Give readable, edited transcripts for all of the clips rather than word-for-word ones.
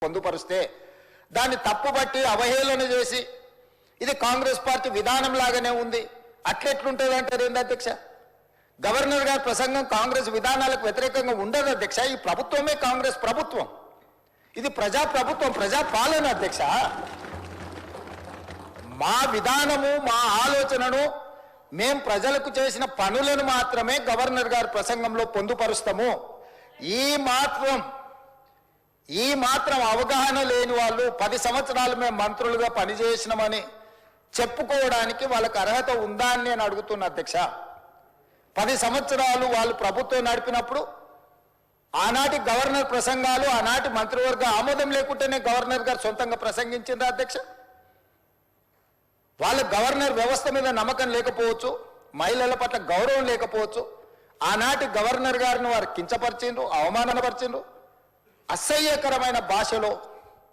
పొందుపరిస్తే దాన్ని తప్పుబట్టి అవహేళన చేసి ఇది కాంగ్రెస్ పార్టీ విధానం లాగానే ఉంది అట్లెట్లుంటుంది అంటారు ఏంది అధ్యక్ష? గవర్నర్ గారి ప్రసంగం కాంగ్రెస్ విధానాలకు వ్యతిరేకంగా ఉండదు అధ్యక్ష. ఈ ప్రభుత్వమే కాంగ్రెస్ ప్రభుత్వం, ఇది ప్రజా ప్రభుత్వం, ప్రజా పాలన అధ్యక్ష. మా విధానము మా ఆలోచనను మేం ప్రజలకు చేసిన పనులను మాత్రమే గవర్నర్ గారి ప్రసంగంలో పొందుపరుస్తాము. ఈ మాత్రం అవగాహన లేని వాళ్ళు 10 సంవత్సరాలు మేము మంత్రులుగా పనిచేసినామని చెప్పుకోవడానికి వాళ్ళకి అర్హత ఉందా అని నేను అడుగుతున్నా అధ్యక్ష. 10 సంవత్సరాలు వాళ్ళు ప్రభుత్వం నడిపినప్పుడు ఆనాటి గవర్నర్ ప్రసంగాలు ఆనాటి మంత్రివర్గ ఆమోదం లేకుంటేనే గవర్నర్ గారు సొంతంగా ప్రసంగించిందా అధ్యక్ష? వాళ్ళ గవర్నర్ వ్యవస్థ మీద నమ్మకం లేకపోవచ్చు, మహిళల పట్ల గౌరవం లేకపోవచ్చు. ఆనాటి గవర్నర్ గారిని వారు కించపరిచిండ్రు, అవమానపరిచిండ్రు, అసహ్యకరమైన భాషలో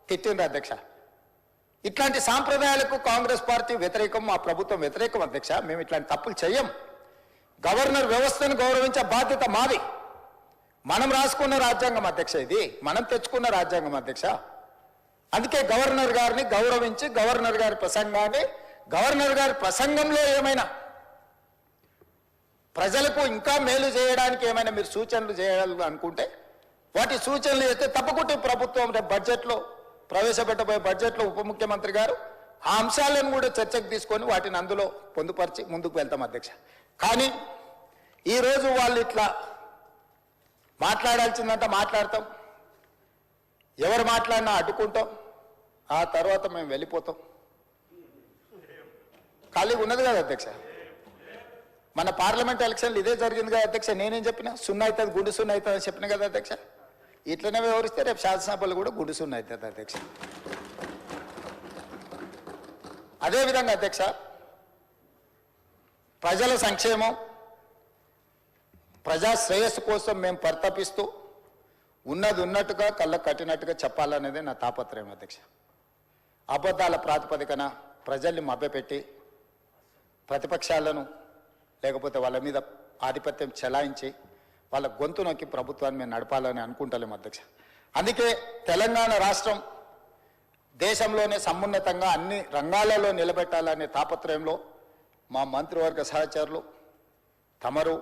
తిట్టిండ్రు అధ్యక్ష. ఇట్లాంటి సాంప్రదాయాలకు కాంగ్రెస్ పార్టీ వ్యతిరేకం, మా ప్రభుత్వం వ్యతిరేకం అధ్యక్ష. మేము ఇట్లాంటి తప్పులు చెయ్యం. గవర్నర్ వ్యవస్థను గౌరవించే బాధ్యత మాది. మనం రాసుకున్న రాజ్యాంగం అధ్యక్ష, ఇది మనం తెచ్చుకున్న రాజ్యాంగం అధ్యక్ష. అందుకే గవర్నర్ గారిని గౌరవించి గవర్నర్ గారి ప్రసంగాన్ని, గవర్నర్ గారి ప్రసంగంలో ఏమైనా ప్రజలకు ఇంకా మేలు చేయడానికి ఏమైనా మీరు సూచనలు చేయాలి అనుకుంటే వాటి సూచనలు చేస్తే తప్పకుండా ప్రభుత్వం రేపు బడ్జెట్లో ప్రవేశపెట్టబోయే బడ్జెట్లో ఉప ముఖ్యమంత్రి గారు ఆ అంశాలను కూడా చర్చకు తీసుకొని వాటిని అందులో పొందుపరిచి ముందుకు వెళ్తాం అధ్యక్ష. కానీ ఈరోజు వాళ్ళు ఇట్లా మాట్లాడాల్సిందంతా మాట్లాడతాం, ఎవరు మాట్లాడినా అడ్డుకుంటాం, ఆ తర్వాత మేము వెళ్ళిపోతాం. ఖాళీగా ఉన్నది కదా అధ్యక్ష. మన పార్లమెంట్ ఎలక్షన్లు ఇదే జరిగింది కదా అధ్యక్ష. నేనేం చెప్పినా సున్నా అవుతుంది, గుండు సున్నా అవుతుంది అని చెప్పిన కదా అధ్యక్ష. ఇట్లనే వివరిస్తే రేపు శాసనసభలు కూడా గుండు సున్నా అవుతుంది అధ్యక్ష. అదేవిధంగా అధ్యక్ష, ప్రజల సంక్షేమం, ప్రజా శ్రేయస్సు కోసం మేము పరితపిస్తూ ఉన్నది ఉన్నట్టుగా కళ్ళకు కట్టినట్టుగా చెప్పాలనేది నా తాపత్రయం అధ్యక్ష. అబద్ధాల ప్రాతిపదికన ప్రజల్ని మభ్యపెట్టి ప్రతిపక్షాలను లేకపోతే వాళ్ళ మీద ఆధిపత్యం చెలాయించి వాళ్ళ గొంతు నొక్కి ప్రభుత్వాన్ని మేము నడపాలని అనుకుంటలేము అధ్యక్ష. అందుకే తెలంగాణ రాష్ట్రం దేశంలోనే సమున్నతంగా అన్ని రంగాలలో నిలబెట్టాలనే తాపత్రయంలో మా మంత్రివర్గ సహచరులు తమరు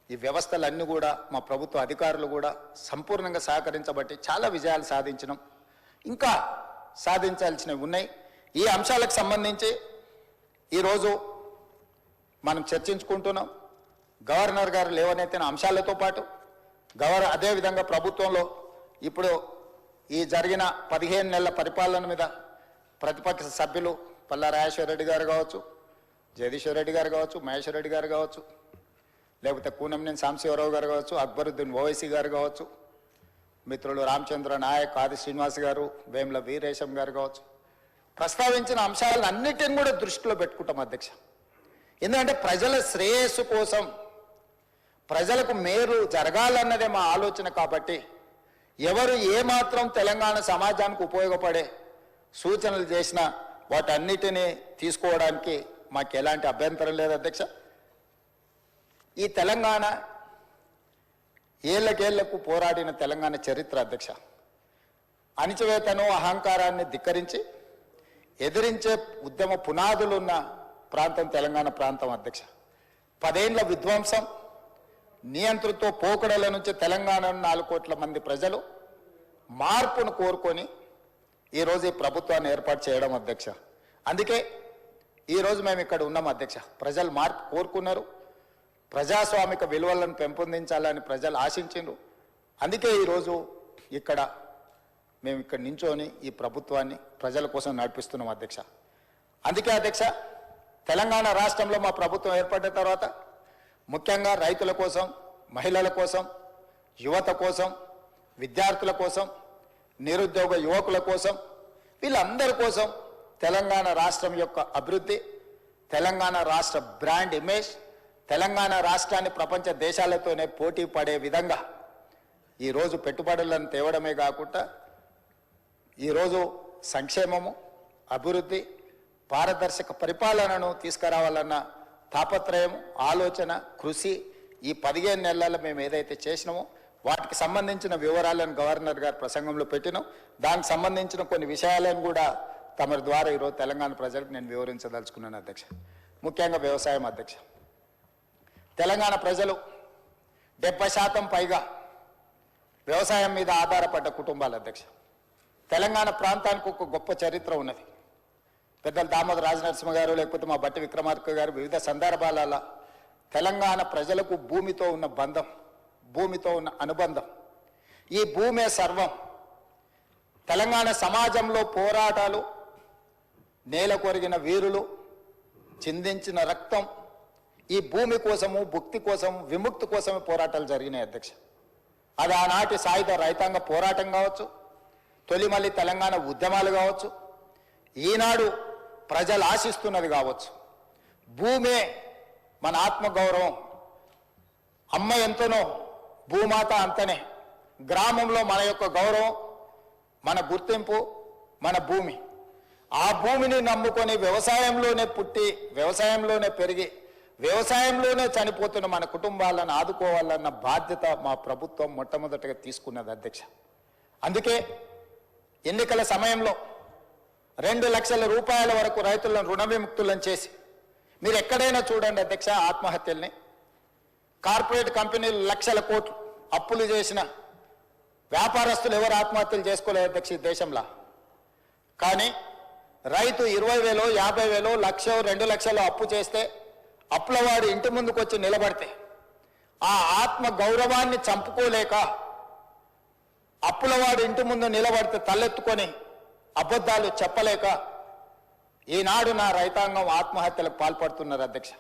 ఈ వ్యవస్థలన్నీ కూడా మా ప్రభుత్వ అధికారులు కూడా సంపూర్ణంగా సహకరించబట్టి చాలా విజయాలు సాధించినాం. ఇంకా సాధించాల్సినవి ఉన్నాయి. ఈ అంశాలకు సంబంధించి ఈరోజు మనం చర్చించుకుంటున్నాం. గవర్నర్ గారు లేవనెత్తిన అంశాలతో పాటు అదేవిధంగా ప్రభుత్వంలో ఇప్పుడు ఈ జరిగిన 15 నెలల పరిపాలన మీద ప్రతిపక్ష సభ్యులు పల్లా రాజేశ్వర రెడ్డి గారు కావచ్చు, జగదీశ్వర్ రెడ్డి గారు కావచ్చు, మహేశ్వర్ రెడ్డి గారు కావచ్చు, లేకపోతే కూనంనేని సాంబశివరావు గారు కావచ్చు, అక్బరుద్దీన్ ఓవైసీ గారు కావచ్చు, మిత్రులు రామచంద్ర నాయక్, ఆది శ్రీనివాస్ గారు, వేముల వీరేశం గారు కావచ్చు, ప్రస్తావించిన అంశాలను అన్నిటిని కూడా దృష్టిలో పెట్టుకుంటాం అధ్యక్ష. ఎందుకంటే ప్రజల శ్రేయస్సు కోసం, ప్రజలకు మేలు జరగాలన్నదే మా ఆలోచన. కాబట్టి ఎవరు ఏమాత్రం తెలంగాణ సమాజానికి ఉపయోగపడే సూచనలు చేసినా వాటన్నిటినీ తీసుకోవడానికి మాకు ఎలాంటి అభ్యంతరం లేదు అధ్యక్ష. ఈ తెలంగాణ ఏళ్లకేళ్లకు పోరాడిన తెలంగాణ చరిత్ర అధ్యక్ష. అణిచివేతను అహంకారాన్ని ధిక్కరించి ఎదిరించే ఉద్యమ పునాదులున్న ప్రాంతం తెలంగాణ ప్రాంతం అధ్యక్ష. 10 ఏళ్ల విధ్వంసం, నియంతృత్వ పోకడల నుంచి తెలంగాణ 4 కోట్ల మంది ప్రజలు మార్పును కోరుకొని ఈరోజు ఈ ప్రభుత్వాన్ని ఏర్పాటు చేయడం అధ్యక్ష. అందుకే ఈరోజు మేము ఇక్కడ ఉన్నాం అధ్యక్ష. ప్రజలు మార్పు కోరుకున్నారు, ప్రజాస్వామిక విలువలను పెంపొందించాలని ప్రజలు ఆశించారు. అందుకే ఈరోజు మేము ఇక్కడ నించొని ఈ ప్రభుత్వాన్ని ప్రజల కోసం నడిపిస్తున్నాం అధ్యక్ష. అందుకే అధ్యక్ష, తెలంగాణ రాష్ట్రంలో మా ప్రభుత్వం ఏర్పడిన తర్వాత ముఖ్యంగా రైతుల కోసం, మహిళల కోసం, యువత కోసం, విద్యార్థుల కోసం, నిరుద్యోగ యువకుల కోసం, వీళ్ళందరి కోసం తెలంగాణ రాష్ట్రం యొక్క అభివృద్ధి, తెలంగాణ రాష్ట్ర బ్రాండ్ ఇమేజ్, తెలంగాణ రాష్ట్రాన్ని ప్రపంచ దేశాలతోనే పోటీ పడే విధంగా ఈరోజు పెట్టుబడులను తేవడమే కాకుండా ఈరోజు సంక్షేమము, అభివృద్ధి, పారదర్శక పరిపాలనను తీసుకురావాలన్న తాపత్రయం, ఆలోచన, కృషి ఈ 15 నెలల్లో మేము ఏదైతే చేసినామో వాటికి సంబంధించిన వివరాలను గవర్నర్ గారు ప్రసంగంలో పెట్టినాం. దానికి సంబంధించిన కొన్ని విషయాలను కూడా తమ ద్వారా ఈరోజు తెలంగాణ ప్రజలకు నేను వివరించదలుచుకున్నాను అధ్యక్ష. ముఖ్యంగా వ్యవసాయం అధ్యక్ష. తెలంగాణ ప్రజలు 70% పైగా వ్యవసాయం మీద ఆధారపడ్డ కుటుంబాలు అధ్యక్ష. తెలంగాణ ప్రాంతానికి ఒక గొప్ప చరిత్ర ఉన్నది. పెద్దలు దామోదర రాజనరసింహ గారు లేకపోతే మా బట్టి విక్రమార్క గారు వివిధ సందర్భాలలో తెలంగాణ ప్రజలకు భూమితో ఉన్న బంధం, భూమితో ఉన్న అనుబంధం, ఈ భూమే సర్వం, తెలంగాణ సమాజంలో పోరాటాలు, నేల కొరిగిన వీరులు చిందించిన రక్తం, ఈ భూమి కోసము, భుక్తి కోసం, విముక్తి కోసమే పోరాటాలు జరిగినాయి అధ్యక్ష. అది ఆనాటి సాయుధ రైతాంగ పోరాటం కావచ్చు, తొలిమల్లి తెలంగాణ ఉద్యమాలు కావచ్చు, ఈనాడు ప్రజలు ఆశిస్తున్నది కావచ్చు. భూమే మన ఆత్మగౌరవం. అమ్మ ఎంతనో భూమాత అంతనే. గ్రామంలో మన యొక్క గౌరవం, మన గుర్తింపు, మన భూమి. ఆ భూమిని నమ్ముకొని వ్యవసాయంలోనే పుట్టి, వ్యవసాయంలోనే పెరిగి, వ్యవసాయంలోనే చనిపోతున్న మన కుటుంబాలను ఆదుకోవాలన్న బాధ్యత మా ప్రభుత్వం మొట్టమొదటిగా తీసుకున్నది అధ్యక్ష. అందుకే ఎన్నికల సమయంలో 2 లక్షల రూపాయల వరకు రైతులను రుణ విముక్తులను చేసి, మీరు ఎక్కడైనా చూడండి అధ్యక్ష, ఆత్మహత్యల్ని, కార్పొరేట్ కంపెనీలు లక్షల కోట్లు అప్పులు చేసిన వ్యాపారస్తులు ఎవరు ఆత్మహత్యలు చేసుకోలేదు అధ్యక్ష ఈ దేశంలో. కానీ రైతు 20,000, 50,000, 1,00,000, 2 లక్షలు అప్పు చేస్తే, అప్పుల వాడు ఇంటి ముందుకు వచ్చి నిలబడితే, ఆ ఆత్మ గౌరవాన్ని చంపుకోలేక అప్పులవాడు ఇంటి ముందు నిలబడితే తలెత్తుకొని అబద్ధాలు చెప్పలేక ఈనాడు నా రైతాంగం ఆత్మహత్యలకు పాల్పడుతున్నారు అధ్యక్ష.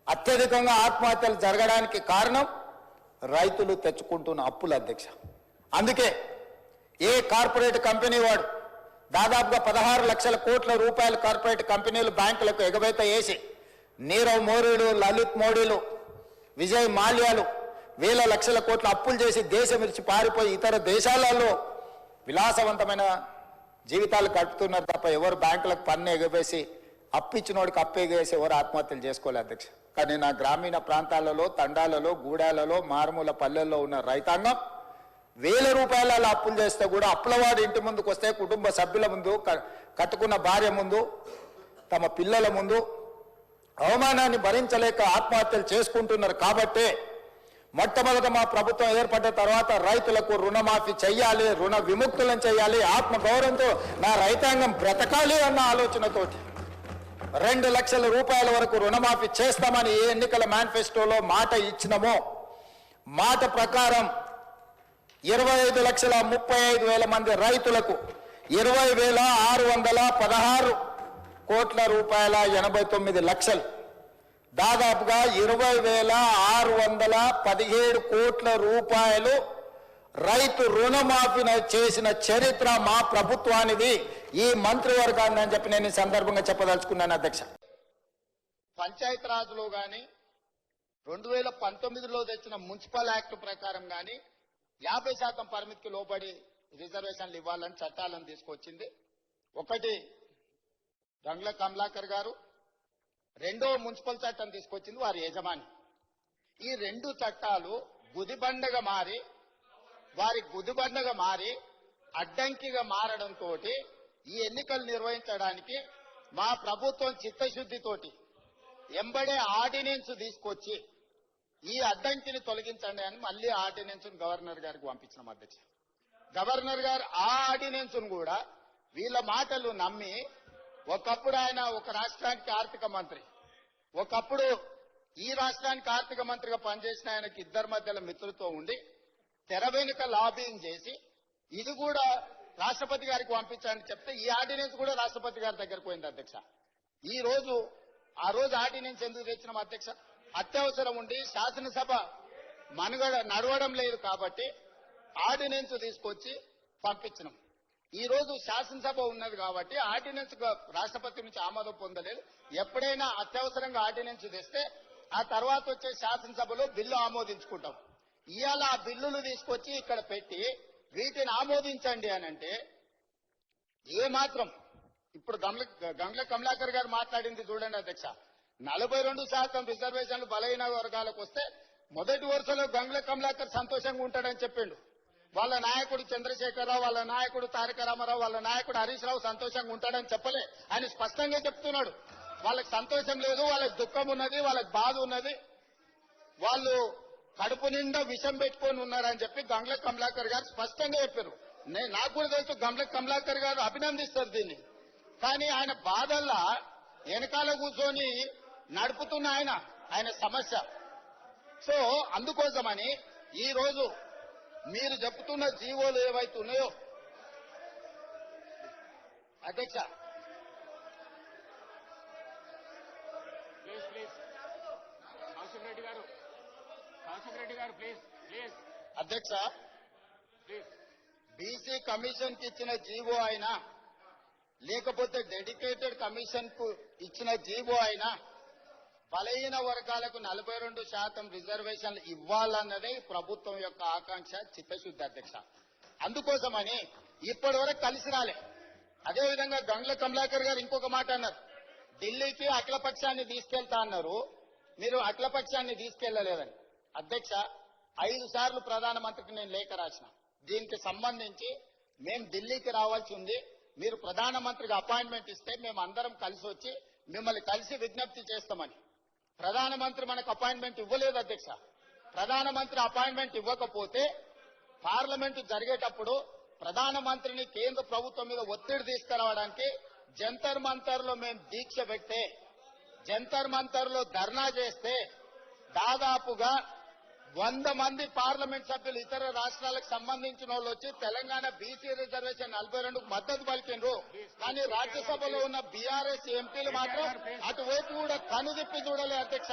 అత్యధికంగా ఆత్మహత్యలు జరగడానికి కారణం రైతులు తెచ్చుకుంటున్న అప్పులు అధ్యక్ష. అందుకే ఏ కార్పొరేట్ కంపెనీ వాడు దాదాపుగా 16 లక్షల కోట్ల రూపాయల కార్పొరేట్ కంపెనీలు బ్యాంకులకు ఎగవేత వేసి, నీరవ్ మోడీలు, లలిత్ మోడీలు, విజయ్ మాల్యాలు వేల లక్షల కోట్ల అప్పులు చేసి దేశం విడిచి పారిపోయి ఇతర దేశాలలో విలాసవంతమైన జీవితాలు గడుపుతున్నారు తప్ప ఎవరు బ్యాంకులకు పన్ను ఎగవేసి అప్పిచ్చినోడికి అప్పేగేసి ఎవరు ఆత్మహత్యలు చేసుకోలేదు అధ్యక్ష. కానీ నా గ్రామీణ ప్రాంతాలలో, తండాలలో, గూడాలలో, మారుమూల పల్లెల్లో ఉన్న రైతాంగం వేల రూపాయల అప్పులు చేస్తే కూడా అప్పులవాడు ఇంటి ముందుకు వస్తే కుటుంబ సభ్యుల ముందు, కట్టుకున్న భార్య ముందు, తమ పిల్లల ముందు అవమానాన్ని భరించలేక ఆత్మహత్యలు చేసుకుంటున్నారు. కాబట్టే మొట్టమొదట మా ప్రభుత్వం ఏర్పడ్డ తర్వాత రైతులకు రుణమాఫీ చెయ్యాలి, రుణ విముక్తులను చేయాలి, ఆత్మగౌరవంతో నా రైతాంగం బ్రతకాలి అన్న ఆలోచనతోటి 2 లక్షల రూపాయల వరకు రుణమాఫీ చేస్తామని ఏ ఎన్నికల మేనిఫెస్టోలో మాట ఇచ్చినమో, మాట ప్రకారం 25,35,000 మంది రైతులకు 20,616 కోట్ల రూపాయల 89 లక్షలు, దాదాపుగా 20,617 కోట్ల రూపాయలు రైతు రుణమాఫీ చేసిన చరిత్ర మా ప్రభుత్వానిది, ఈ మంత్రివర్గాన్ని అని చెప్పి నేను ఈ సందర్భంగా చెప్పదలుచుకున్నాను అధ్యక్ష. పంచాయతీరాజ్లో కానీ 2019లో తెచ్చిన మున్సిపల్ యాక్ట్ ప్రకారం కానీ 50% పరిమితికి లోబడి రిజర్వేషన్లు ఇవ్వాలని చట్టాలను తీసుకొచ్చింది. ఒకటి గంగ్ల కమలాకర్ గారు, రెండో మున్సిపల్ చట్టం తీసుకొచ్చింది వారి యజమాని. ఈ 2 చట్టాలు గుదిబండగా మారి అడ్డంకిగా మారడంతో ఈ ఎన్నికలు నిర్వహించడానికి మా ప్రభుత్వం చిత్తశుద్ధితోటి ఎంబడే ఆర్డినెన్స్ తీసుకొచ్చి ఈ అడ్డంకిని తొలగించండి అని మళ్ళీ ఆర్డినెన్స్ గవర్నర్ గారికి పంపించిన అధ్యక్ష. గవర్నర్ గారు ఆ ఆర్డినెన్స్ కూడా వీళ్ళ మాటలు నమ్మి, ఒకప్పుడు ఆయన ఒక రాష్ట్రానికి ఆర్థిక మంత్రి, ఒకప్పుడు ఈ రాష్ట్రానికి ఆర్థిక మంత్రిగా పనిచేసిన ఆయనకి ఇద్దరి మధ్యలో మిత్రులతో ఉండి తెర వెనుక లాబింగ్ చేసి ఇది కూడా రాష్ట్రపతి గారికి పంపించాలని చెప్తే ఈ ఆర్డినెన్స్ కూడా రాష్ట్రపతి గారి దగ్గరకు పోయింది అధ్యక్ష. ఆ రోజు ఆర్డినెన్స్ ఎందుకు తెచ్చినాం అధ్యక్ష? అత్యవసరం ఉండి శాసనసభ నడవడం లేదు కాబట్టి ఆర్డినెన్స్ తీసుకొచ్చి పంపించినాం. ఈ రోజు శాసనసభ ఉన్నది కాబట్టి ఆర్డినెన్స్ రాష్ట్రపతి నుంచి ఆమోదం పొందలేదు. ఎప్పుడైనా అత్యవసరంగా ఆర్డినెన్స్ తెస్తే ఆ తర్వాత వచ్చే శాసనసభలో బిల్లు ఆమోదించుకుంటాం. ఇవాళ ఆ బిల్లులు తీసుకొచ్చి ఇక్కడ పెట్టి వీటిని ఆమోదించండి అని అంటే ఏమాత్రం ఇప్పుడు గంగ్ల కమలాకర్ గారు మాట్లాడింది చూడండి అధ్యక్ష. 42% రిజర్వేషన్లు బలహీన వర్గాలకు వస్తే మొదటి వరుసలో గంగుల కమలాకర్ సంతోషంగా ఉంటాడని చెప్పిండు. వాళ్ళ నాయకుడు చంద్రశేఖరరావు, వాళ్ళ నాయకుడు తారక రామారావు, వాళ్ళ నాయకుడు హరీష్ రావు సంతోషంగా ఉంటాడని చెప్పలే. ఆయన స్పష్టంగా చెప్తున్నాడు. వాళ్ళకి సంతోషం లేదు, వాళ్ళకి దుఃఖం ఉన్నది, వాళ్ళకి బాధ ఉన్నది, వాళ్ళు కడుపు నిండా విషం పెట్టుకొని ఉన్నారని చెప్పి గంగుల కమలాకర్ గారు స్పష్టంగా చెప్పారు. నాకు కూడా తెలుసు గంగుల కమలాకర్ గారు అభినందిస్తారు దీన్ని. కానీ ఆయన బాధల్లా వెనకాల కూర్చొని నడుపుతున్న ఆయన సమస్య. సో అందుకోసమని ఈ రోజు మీరు చెప్తున్న జీవోలు ఏవైతే ఉన్నాయో అధ్యక్ష, అధ్యక్ష బీసీ కమిషన్ కి ఇచ్చిన జీవో అయినా లేకపోతే డెడికేటెడ్ కమిషన్ కు ఇచ్చిన జీవో అయినా బలహీన వర్గాలకు 42% రిజర్వేషన్లు ఇవ్వాలన్నదే ప్రభుత్వం యొక్క ఆకాంక్ష, చిత్తశుద్ధి అధ్యక్ష. అందుకోసమని ఇప్పటి వరకు కలిసి రాలే. అదేవిధంగా గంగుల కమలాకర్ గారు ఇంకొక మాట అన్నారు, ఢిల్లీకి అఖిలపక్షాన్ని తీసుకెళ్తా అన్నారు, మీరు అఖిలపక్షాన్ని తీసుకెళ్లలేదని. అధ్యక్ష 5 సార్లు ప్రధానమంత్రికి నేను లేఖ రాసిన. దీనికి సంబంధించి మేము ఢిల్లీకి రావాల్సి ఉంది, మీరు ప్రధానమంత్రికి అపాయింట్మెంట్ ఇస్తే మేము అందరం కలిసి వచ్చి మిమ్మల్ని కలిసి విజ్ఞప్తి చేస్తామని. ప్రధానమంత్రి మనకు అపాయింట్మెంట్ ఇవ్వలేదు అధ్యక్ష. ప్రధానమంత్రి అపాయింట్మెంట్ ఇవ్వకపోతే పార్లమెంటు జరిగేటప్పుడు ప్రధానమంత్రిని కేంద్ర ప్రభుత్వం మీద ఒత్తిడి తీసుకురావడానికి జంతర్ మంతర్ లో మేము దీక్ష పెడితే, జంతర్ మంతర్ లో ధర్నా చేస్తే దాదాపుగా 100 మంది పార్లమెంట్ సభ్యులు ఇతర రాష్ట్రాలకు సంబంధించిన వాళ్ళు వచ్చి తెలంగాణ బీసీ రిజర్వేషన్ 42కు మద్దతు పలికిండ్రు. కానీ రాజ్యసభలో ఉన్న బీఆర్ఎస్ ఎంపీలు మాత్రం అటువైపు కూడా కనుదిప్పి చూడలే అధ్యక్ష.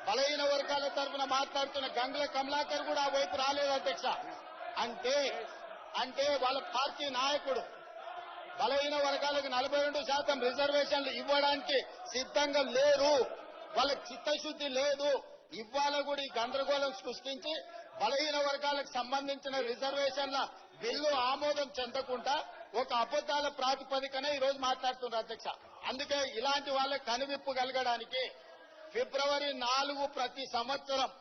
బలహీన వర్గాల తరఫున మాట్లాడుతున్న గంగుల కమలాకర్ కూడా ఆ వైపు రాలేదు అధ్యక్ష. అంటే వాళ్ళ పార్టీ నాయకుడు బలహీన వర్గాలకు 42% రిజర్వేషన్లు ఇవ్వడానికి సిద్ధంగా లేరు, వాళ్ళకి చిత్తశుద్ధి లేదు. ఇవాళ కూడా ఈ గందరగోళం సృష్టించి బలహీన వర్గాలకు సంబంధించిన రిజర్వేషన్ల బిల్లు ఆమోదం చెందకుండా ఒక అబద్దాల ప్రాతిపదికన ఈ రోజు మాట్లాడుతున్నారు అధ్యక్ష. అందుకే ఇలాంటి వాళ్ళకి కనువిప్పు కలగడానికి ఫిబ్రవరి 4 ప్రతి సంవత్సరం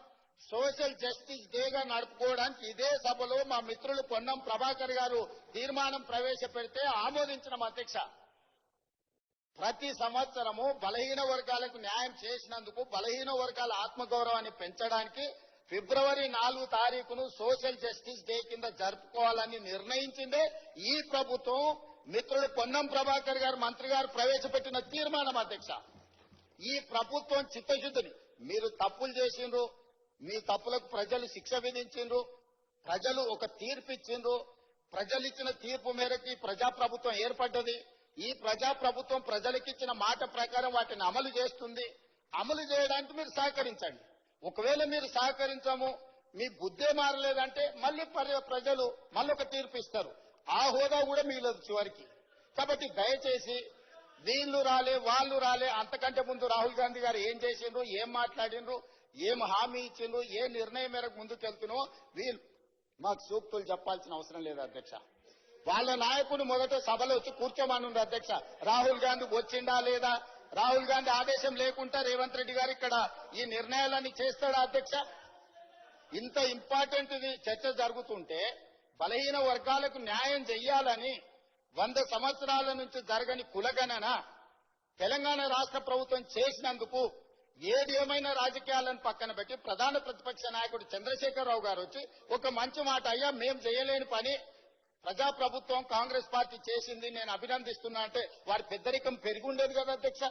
సోషల్ జస్టిస్ డేగా నడుపుకోవడానికి ఇదే సభలో మా మిత్రులు పొన్నం ప్రభాకర్ గారు తీర్మానం ప్రవేశపెడితే ఆమోదించిన అధ్యక్ష. ప్రతి సంవత్సరము బలహీన వర్గాలకు న్యాయం చేసినందుకు బలహీన వర్గాల ఆత్మగౌరవాన్ని పెంచడానికి ఫిబ్రవరి 4 తారీఖును సోషల్ జస్టిస్ డే కింద జరుపుకోవాలని నిర్ణయించిందే ఈ ప్రభుత్వం. మిత్రుడు పొన్నం ప్రభాకర్ గారు మంత్రి గారు ప్రవేశపెట్టిన తీర్మానం అధ్యక్ష. ఈ ప్రభుత్వం చిత్తశుద్ధిని, మీరు తప్పులు చేసిండ్రు, మీ తప్పులకు ప్రజలు శిక్ష విధించిండ్రు, ప్రజలు ఒక తీర్పు ఇచ్చిండ్రు, ప్రజలు ఇచ్చిన తీర్పు మేరకు ప్రజాప్రభుత్వం ఏర్పడ్డది. ఈ ప్రజాప్రభుత్వం ప్రజలకిచ్చిన మాట ప్రకారం వాటిని అమలు చేస్తుంది. అమలు చేయడానికి మీరు సహకరించండి. ఒకవేళ మీరు సహకరించము, మీ బుద్ధే మారలేదంటే మళ్ళీ ప్రజలు మళ్ళొక తీర్పు ఇస్తారు. ఆ హోదా కూడా మిగలదు చివరికి. కాబట్టి దయచేసి వీళ్ళు రాలే వాళ్ళు రాలే, అంతకంటే ముందు రాహుల్ గాంధీ గారు ఏం చేసిండ్రు, ఏం మాట్లాడిండ్రు, ఏం హామీ ఇచ్చిండ్రు, ఏ నిర్ణయం మేరకు ముందుకెళ్తున్నో వీళ్ళు మాకు సూక్తులు చెప్పాల్సిన అవసరం లేదు అధ్యక్ష. వాళ్ళ నాయకుడు మొదట సభలో వచ్చి కూర్చోమనుంది అధ్యక్ష. రాహుల్ గాంధీ వచ్చిండా లేదా, రాహుల్ గాంధీ ఆదేశం లేకుండా రేవంత్ రెడ్డి గారు ఇక్కడ ఈ నిర్ణయాలన్నీ చేస్తాడా అధ్యక్ష? ఇంత ఇంపార్టెంట్ చర్చ జరుగుతుంటే బలహీన వర్గాలకు న్యాయం చెయ్యాలని 100 సంవత్సరాల నుంచి జరగని కులగణన తెలంగాణ రాష్ట్ర ప్రభుత్వం చేసినందుకు ఏది ఏమైనా రాజకీయాలను పక్కన పెట్టి ప్రధాన ప్రతిపక్ష నాయకుడు చంద్రశేఖరరావు గారు వచ్చి ఒక మంచి మాట, అయ్యా మేం చేయలేని పని ప్రజాప్రభుత్వం కాంగ్రెస్ పార్టీ చేసింది, నేను అభినందిస్తున్నా అంటే వారి పెద్దరికం పెరిగి ఉండేది కదా అధ్యక్ష.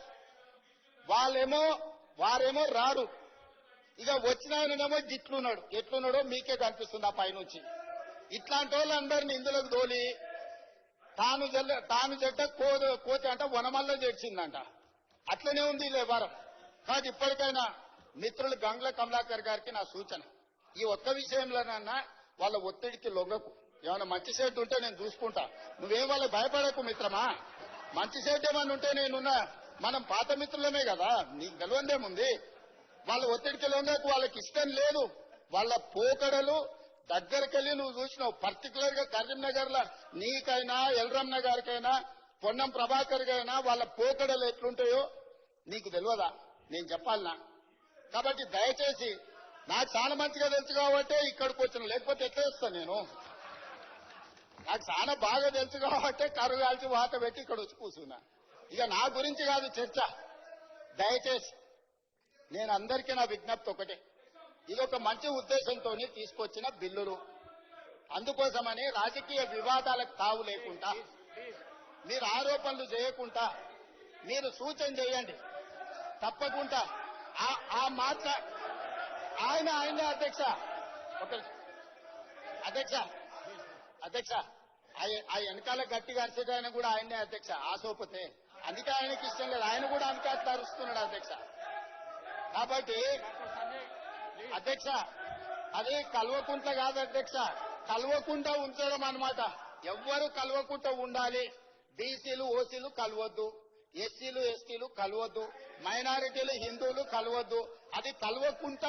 వారేమో రాడు, ఇక వచ్చిన ఆయననేమో గిట్లున్నాడు, ఎట్లున్నాడో మీకే కనిపిస్తుంది ఆ పైనుంచి. ఇట్లాంటి వాళ్ళందరినీ ఇందులోకి తోలి తాను జడ్డ కోతి అంట వనమల్ల చేర్చిందంట. అట్లనే ఉంది ఈ వ్యవహారం. కాదు ఇప్పటికైనా మిత్రులు గంగుల కమలాకర్ గారికి నా సూచన, ఈ ఒక్క విషయంలోనన్నా వాళ్ళ ఒత్తిడికి లొంగకు. ఏమైనా మంచి సెట్ ఉంటే నేను చూసుకుంటా, నువ్వేం వాళ్ళకి భయపడకు మిత్రమా. మంచి సెట్ ఏమన్నా ఉంటే నేనున్నా, మనం పాత మిత్రులమే కదా, నీకు గెలవందేముంది. వాళ్ళ ఒత్తిడికి లొంగకు, వాళ్ళకి ఇష్టం లేదు. వాళ్ళ పోకడలు దగ్గరికెళ్ళి నువ్వు చూసినావు. పర్టికులర్ గా కరీంనగర్ లో నీకైనా ఎల్రమ్న గారికైనా పొన్నం ప్రభాకర్ గైనా వాళ్ళ పోకడలు ఎట్లుంటాయో నీకు తెలియదా, నేను చెప్పాలనా? కాబట్టి దయచేసి నాకు చాలా మంచిగా తెలుసు కాబట్టి ఇక్కడికి వచ్చిన, లేకపోతే ఎట్లా వస్తాను నేను? నాకు చాలా బాగా తెలుసు కాబట్టి కరువు కాల్చి వాత పెట్టి ఇక్కడ వచ్చి కూర్చున్నా. ఇక నా గురించి కాదు చర్చ. దయచేసి నేను అందరికీ నా విజ్ఞప్తి ఒకటే, ఇది ఒక మంచి ఉద్దేశంతో తీసుకొచ్చిన బిల్లులు. అందుకోసమని రాజకీయ వివాదాలకు తావు లేకుండా, మీరు ఆరోపణలు చేయకుండా మీరు సూచన చేయండి. తప్పకుండా ఆ మాట ఆయన అధ్యక్ష, ఒక అధ్యక్ష అధ్యక్ష ఆ వెనకాల గట్టిగా అరిచేట ఆయన కూడా ఆయనే అధ్యక్ష, ఆసోపతే. అందుకే ఆయనకి ఇష్టం లేదు, ఆయన కూడా వెనకాల అరుస్తున్నాడు అధ్యక్ష. కాబట్టి అధ్యక్ష అది కల్వకుంట్ల కాదు అధ్యక్ష, కల్వకుండా ఉంచడం అన్నమాట. ఎవ్వరు కల్వకుండా ఉండాలి. బీసీలు ఓసీలు కలవద్దు, ఎస్సీలు ఎస్టీలు కలవద్దు, మైనారిటీలు హిందువులు కలవద్దు. అది కలవకుండా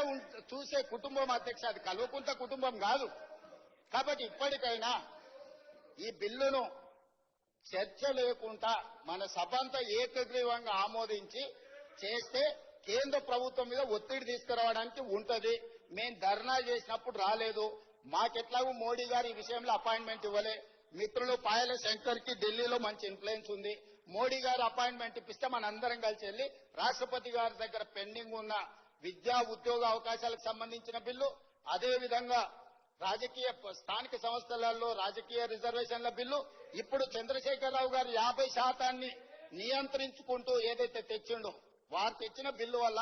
చూసే కుటుంబం అధ్యక్ష, అది కలవకుండా కుటుంబం కాదు. కాబట్టి ఇప్పటికైనా ఈ బిల్లును చర్చ లేకుండా మన సభ అంతా ఏకగ్రీవంగా ఆమోదించి చేస్తే కేంద్ర ప్రభుత్వం మీద ఒత్తిడి తీసుకురావడానికి ఉంటది. మేము ధర్నా చేసినప్పుడు రాలేదు, మాకెట్లాగూ మోడీ గారు ఈ విషయంలో అపాయింట్మెంట్ ఇవ్వలే. మిత్రులు పాయల శంకర్ కి ఢిల్లీలో మంచి ఇన్ఫ్లుయెన్స్ ఉంది. మోడీ గారు అపాయింట్మెంట్ ఇప్పిస్తే మనందరం కలిసి వెళ్లి రాష్ట్రపతి గారి దగ్గర పెండింగ్ ఉన్న విద్యా ఉద్యోగ అవకాశాలకు సంబంధించిన బిల్లు, అదేవిధంగా రాజకీయ స్థానిక సంస్థలలో రాజకీయ రిజర్వేషన్ల బిల్లు, ఇప్పుడు చంద్రశేఖరరావు గారు 50% నియంత్రించుకుంటూ ఏదైతే తెచ్చిండో, వారు తెచ్చిన బిల్లు వల్ల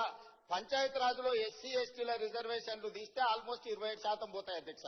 పంచాయతీరాజ్లో ఎస్సీ ఎస్టీల రిజర్వేషన్లు తీస్తే ఆల్మోస్ట్ 27% పోతాయి అధ్యక్ష.